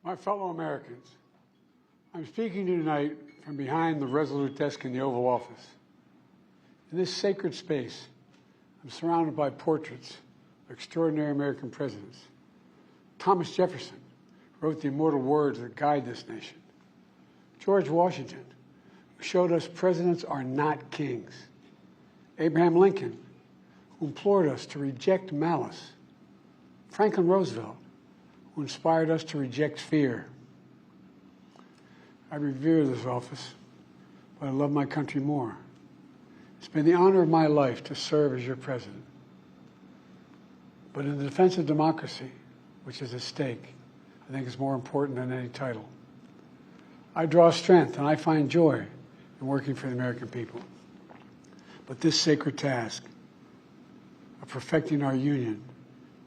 My fellow Americans, I'm speaking to you tonight from behind the resolute desk in the Oval Office. In this sacred space, I'm surrounded by portraits of extraordinary American presidents. Thomas Jefferson wrote the immortal words that guide this nation. George Washington, who showed us presidents are not kings. Abraham Lincoln, who implored us to reject malice. Franklin Roosevelt, who inspired us to reject fear. I revere this office, but I love my country more. It's been the honor of my life to serve as your president. But in the defense of democracy, which is at stake, I think it's more important than any title. I draw strength and I find joy in working for the American people. But this sacred task of perfecting our union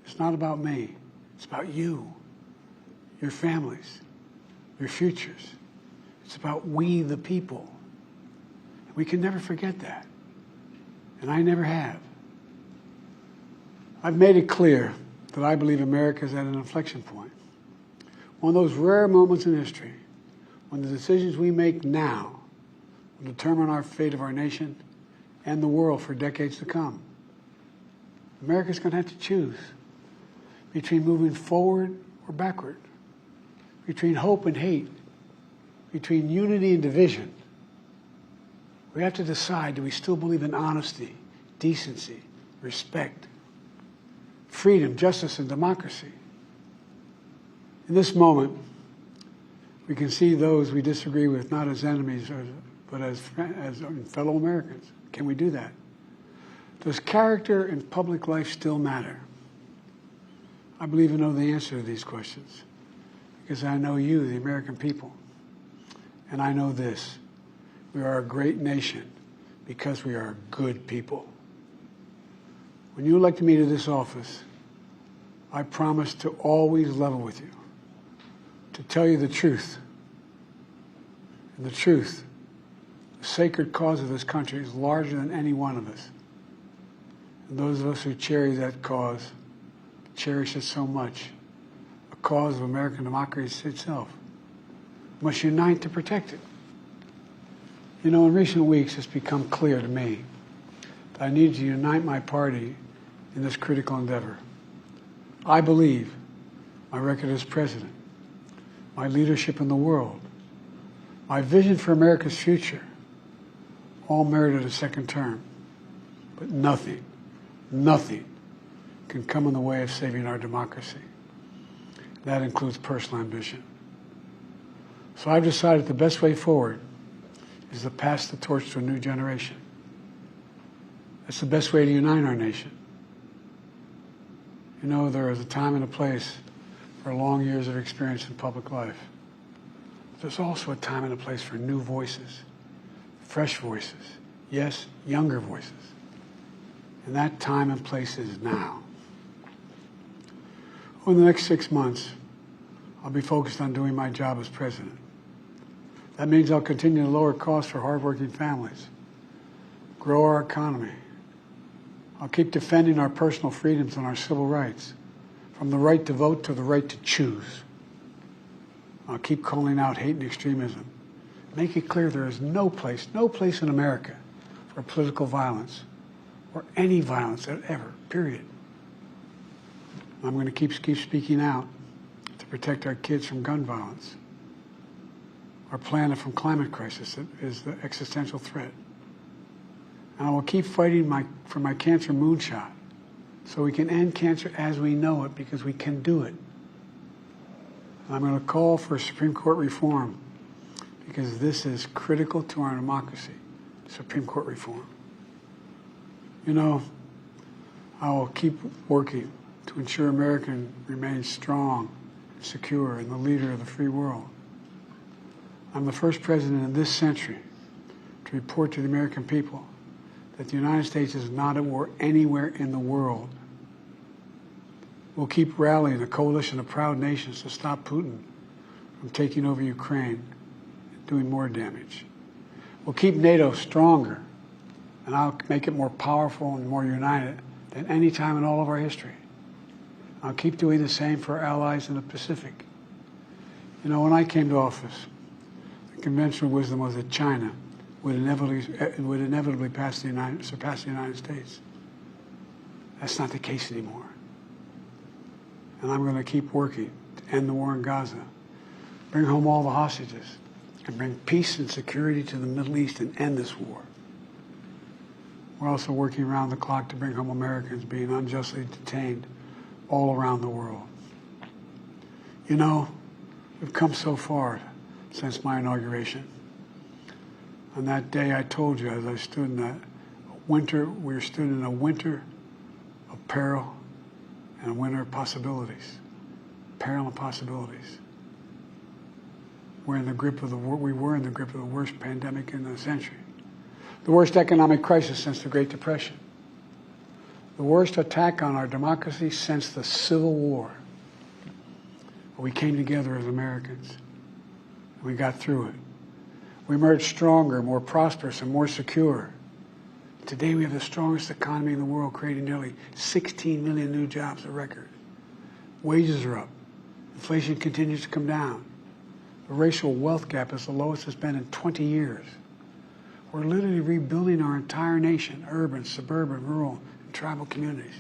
is not about me. It's about you, your families, your futures. It's about we, the people. And we can never forget that. And I never have. I've made it clear that I believe America is at an inflection point. One of those rare moments in history when the decisions we make now will determine our fate of our nation and the world for decades to come. America's going to have to choose between moving forward or backward, between hope and hate, between unity and division. We have to decide, do we still believe in honesty, decency, respect, freedom, justice, and democracy? In this moment, we can see those we disagree with not as enemies, but as fellow Americans. Can we do that? Does character in public life still matter? I believe I know the answer to these questions because I know you, the American people. And I know this: we are a great nation because we are good people. When you elected me to this office, I promised to always level with you, to tell you the truth. And the truth, the sacred cause of this country, is larger than any one of us. And those of us who cherish that cause cherish it so much. A cause of American democracy itself must unite to protect it. You know, in recent weeks, it's become clear to me that I need to unite my party in this critical endeavor. I believe my record as president, my leadership in the world, my vision for America's future, all merited a second term. But nothing can come in the way of saving our democracy. That includes personal ambition. So I've decided the best way forward is to pass the torch to a new generation. That's the best way to unite our nation. You know, there is a time and a place for long years of experience in public life. But there's also a time and a place for new voices, fresh voices, yes, younger voices. And that time and place is now. Over the next 6 months, I'll be focused on doing my job as president. That means I'll continue to lower costs for hardworking families, grow our economy. I'll keep defending our personal freedoms and our civil rights, from the right to vote to the right to choose. I'll keep calling out hate and extremism. Make it clear there is no place in America for political violence or any violence ever, period. I'm going to keep speaking out to protect our kids from gun violence, our planet from climate crisis that is the existential threat. And I will keep fighting for my cancer moonshot so we can end cancer as we know it, because we can do it. And I'm going to call for Supreme Court reform because this is critical to our democracy, Supreme Court reform. You know, I will keep working to ensure America remains strong, secure, and the leader of the free world. I'm the first president in this century to report to the American people that the United States is not at war anywhere in the world. We'll keep rallying a coalition of proud nations to stop Putin from taking over Ukraine and doing more damage. We'll keep NATO stronger, and I'll make it more powerful and more united than any time in all of our history. I'll keep doing the same for our allies in the Pacific. You know, when I came to office, the conventional wisdom was that China would inevitably surpass the United States. That's not the case anymore. And I'm going to keep working to end the war in Gaza, bring home all the hostages, and bring peace and security to the Middle East and end this war. We're also working around the clock to bring home Americans being unjustly detained all around the world. You know, we've come so far since my inauguration. On that day, I told you, as I stood in that winter, we stood in a winter of peril and a winter of possibilities. Peril and possibilities. We were in the grip of the worst pandemic in the century. The worst economic crisis since the Great Depression. The worst attack on our democracy since the Civil War. But we came together as Americans, and we got through it. We emerged stronger, more prosperous, and more secure. Today we have the strongest economy in the world, creating nearly 16 million new jobs, a record. Wages are up. Inflation continues to come down. The racial wealth gap is the lowest it's been in 20 years. We're literally rebuilding our entire nation, urban, suburban, rural, and tribal communities.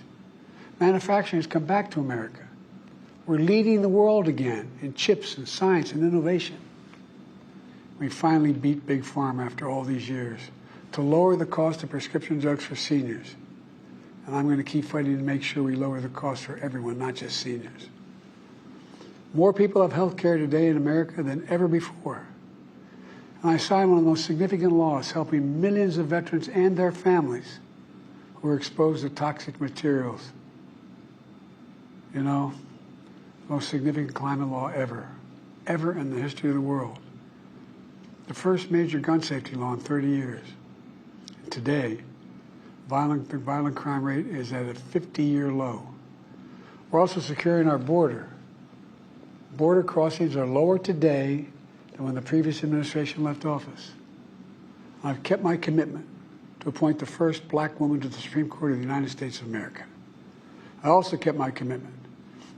Manufacturing has come back to America. We're leading the world again in chips and science and innovation. We finally beat Big Pharma after all these years to lower the cost of prescription drugs for seniors. And I'm going to keep fighting to make sure we lower the cost for everyone, not just seniors. More people have health care today in America than ever before. And I signed one of the most significant laws helping millions of veterans and their families who are exposed to toxic materials. You know, the most significant climate law ever in the history of the world. The first major gun safety law in 30 years. And today, the violent crime rate is at a 50-year low. We're also securing our border. Border crossings are lower today than when the previous administration left office. I've kept my commitment to appoint the first black woman to the Supreme Court of the United States of America. I also kept my commitment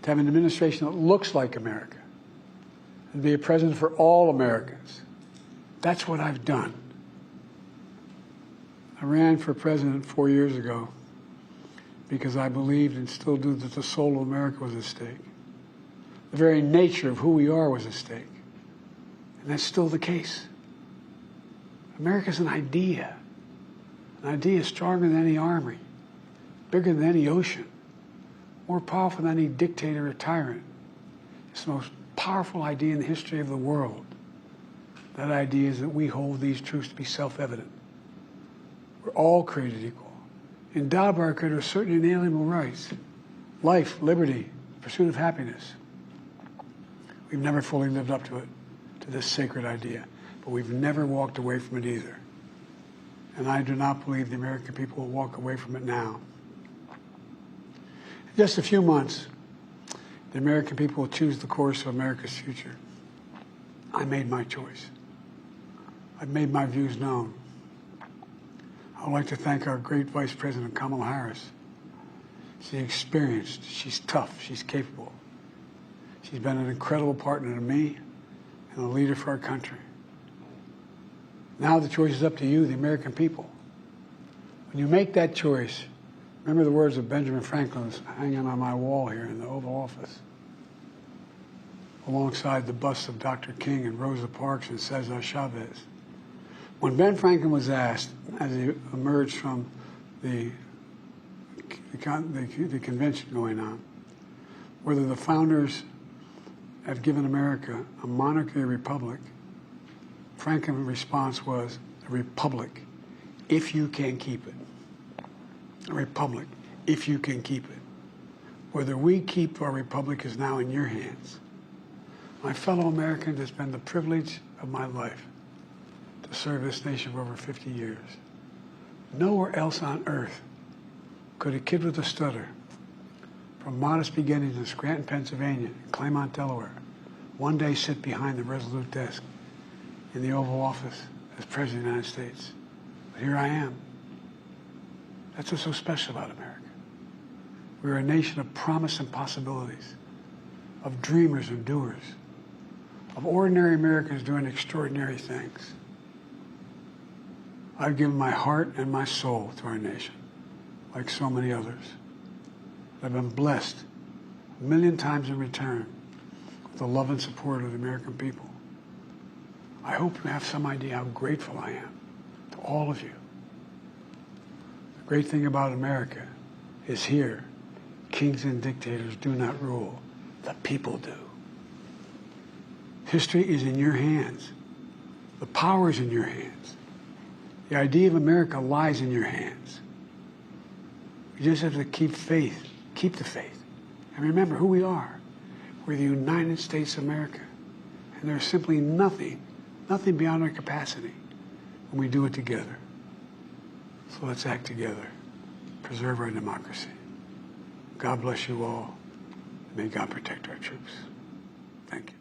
to have an administration that looks like America and be a president for all Americans. That's what I've done. I ran for president 4 years ago because I believed and still do that the soul of America was at stake. The very nature of who we are was at stake. And that's still the case. America's an idea. An idea stronger than any army, bigger than any ocean, more powerful than any dictator or tyrant. It's the most powerful idea in the history of the world. That idea is that we hold these truths to be self-evident. We're all created equal, endowed by our Creator with certain inalienable rights: life, liberty, pursuit of happiness. We've never fully lived up to it, to this sacred idea, but we've never walked away from it either. And I do not believe the American people will walk away from it now. In just a few months, the American people will choose the course of America's future. I made my choice. I've made my views known. I would like to thank our great Vice President Kamala Harris. She's experienced, she's tough, she's capable. She's been an incredible partner to me and a leader for our country. Now the choice is up to you, the American people. When you make that choice, remember the words of Benjamin Franklin hanging on my wall here in the Oval Office, alongside the busts of Dr. King and Rosa Parks and Cesar Chavez. When Ben Franklin was asked, as he emerged from the convention going on, whether the founders have given America a monarchy or republic, Franklin's response was, a republic, if you can keep it. A republic, if you can keep it. Whether we keep our republic is now in your hands. My fellow Americans, it's been the privilege of my life to serve this nation for over 50 years. Nowhere else on earth could a kid with a stutter, from modest beginnings in Scranton, Pennsylvania, and Claymont, Delaware, one day sit behind the resolute desk in the Oval Office as President of the United States. But here I am. That's what's so special about America. We're a nation of promise and possibilities, of dreamers and doers, of ordinary Americans doing extraordinary things. I've given my heart and my soul to our nation, like so many others. I've been blessed a million times in return with the love and support of the American people. I hope you have some idea how grateful I am to all of you. The great thing about America is here, kings and dictators do not rule, the people do. History is in your hands. The power is in your hands. The idea of America lies in your hands. You just have to keep faith, keep the faith. And remember who we are. We're the United States of America. And there's simply nothing beyond our capacity when we do it together. So let's act together. Preserve our democracy. God bless you all. May God protect our troops. Thank you.